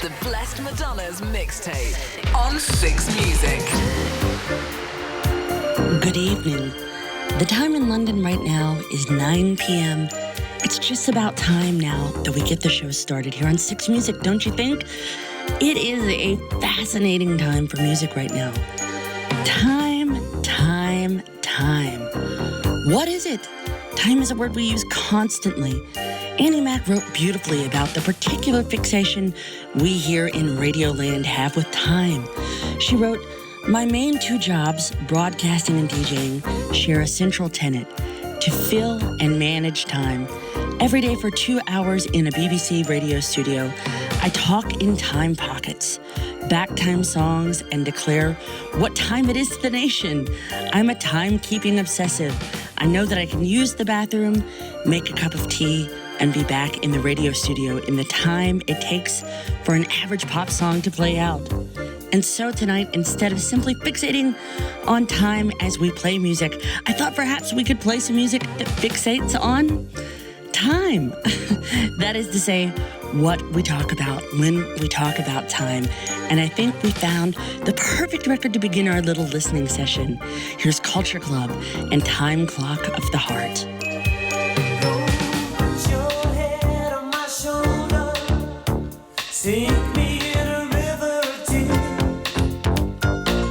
The Blessed Madonna's mixtape on Six Music. Good evening. The time in London right now is 9 p.m. It's just about time now that we get the show started here on Six Music, don't you think? It is a fascinating time for music right now. Time. What is it? Time is a word we use constantly. Annie Mac wrote beautifully about the particular fixation we here in Radioland have with time. She wrote, "My main two jobs, broadcasting and DJing, share a central tenet: to fill and manage time. Every day for 2 hours in a BBC radio studio, I talk in time pockets, back time songs, and declare what time it is to the nation. I'm a time-keeping obsessive. I know that I can use the bathroom, make a cup of tea, and be back in the radio studio in the time it takes for an average pop song to play out. And so tonight, instead of simply fixating on time as we play music, I thought perhaps we could play some music that fixates on time. That is to say, what we talk about when we talk about time. And I think we found the perfect record to begin our little listening session. Here's Culture Club and Time Clock of the Heart. Put your head on my shoulder, sink me in a river of tears.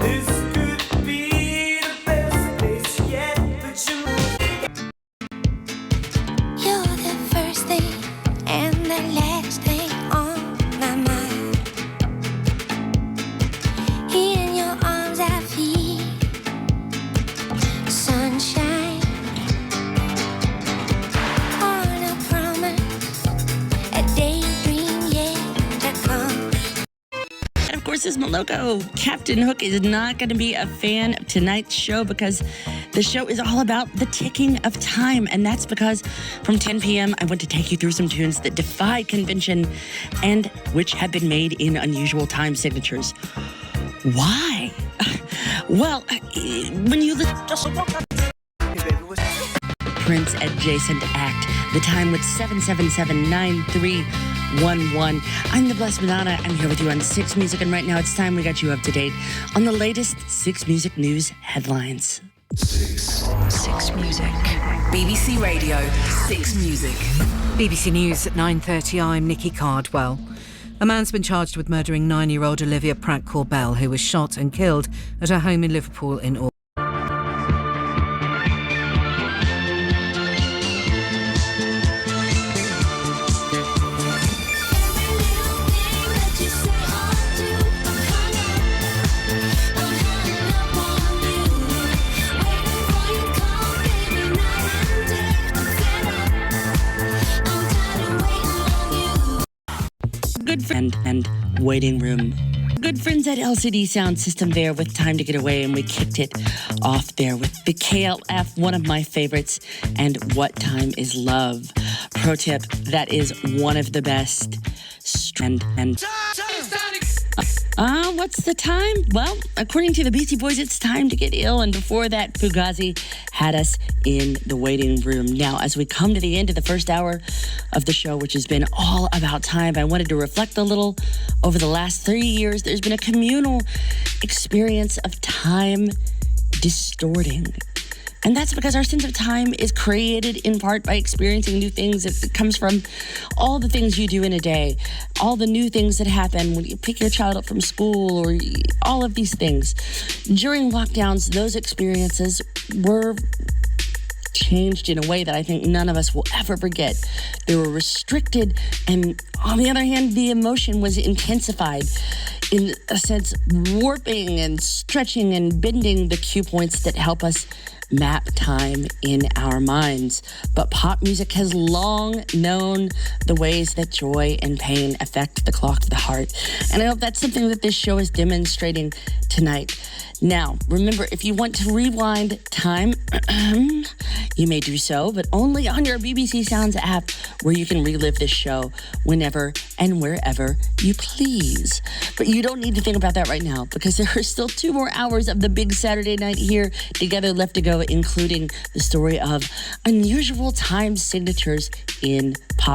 This could be the best place yet, but You're the first thing and the last thing on my mind. In your arms I feel sunshine. On a promise, a daydream yet to come. And of course, this Maloko. Captain Hook is not going to be a fan of tonight's show because the show is all about the ticking of time. And that's because from 10 p.m., I want to take you through some tunes that defy convention and which have been made in unusual time signatures. Why? Well, when you listen Prince Adjacent Act, the time with 777-9311. I'm the Blessed Madonna. I'm here with you on Six Music, and right now it's time we got you up to date on the latest Six Music news headlines. Six Music. BBC Radio, Six Music. BBC News at 9:30. I'm Nikki Cardwell. A man's been charged with murdering 9-year-old Olivia Pratt-Corbell, who was shot and killed at her home in Liverpool in August. Good friend and waiting room. Good friends at LCD Sound System there with Time to Get Away, and we kicked it off there with the KLF, one of my favorites, and What Time Is Love. Pro tip, that is one of the best. What's the time? Well, according to the Beastie Boys, it's time to get ill. And before that, Fugazi had us in the waiting room. Now, as we come to the end of the first hour of the show, which has been all about time, I wanted to reflect a little. Over the last 3 years, there's been a communal experience of time distorting. And that's because our sense of time is created in part by experiencing new things. It comes from all the things you do in a day, all the new things that happen when you pick your child up from school, or all of these things. During lockdowns, those experiences were changed in a way that I think none of us will ever forget. They were restricted, and on the other hand, the emotion was intensified, in a sense, warping and stretching and bending the cue points that help us map time in our minds. But pop music has long known the ways that joy and pain affect the clock of the heart. And I hope that's something that this show is demonstrating tonight. Now, remember, if you want to rewind time, you may do so, but only on your BBC Sounds app, where you can relive this show whenever and wherever you please. But you don't need to think about that right now, because there are still 2 more hours of the big Saturday night here together left to go, including the story of unusual time signatures in pop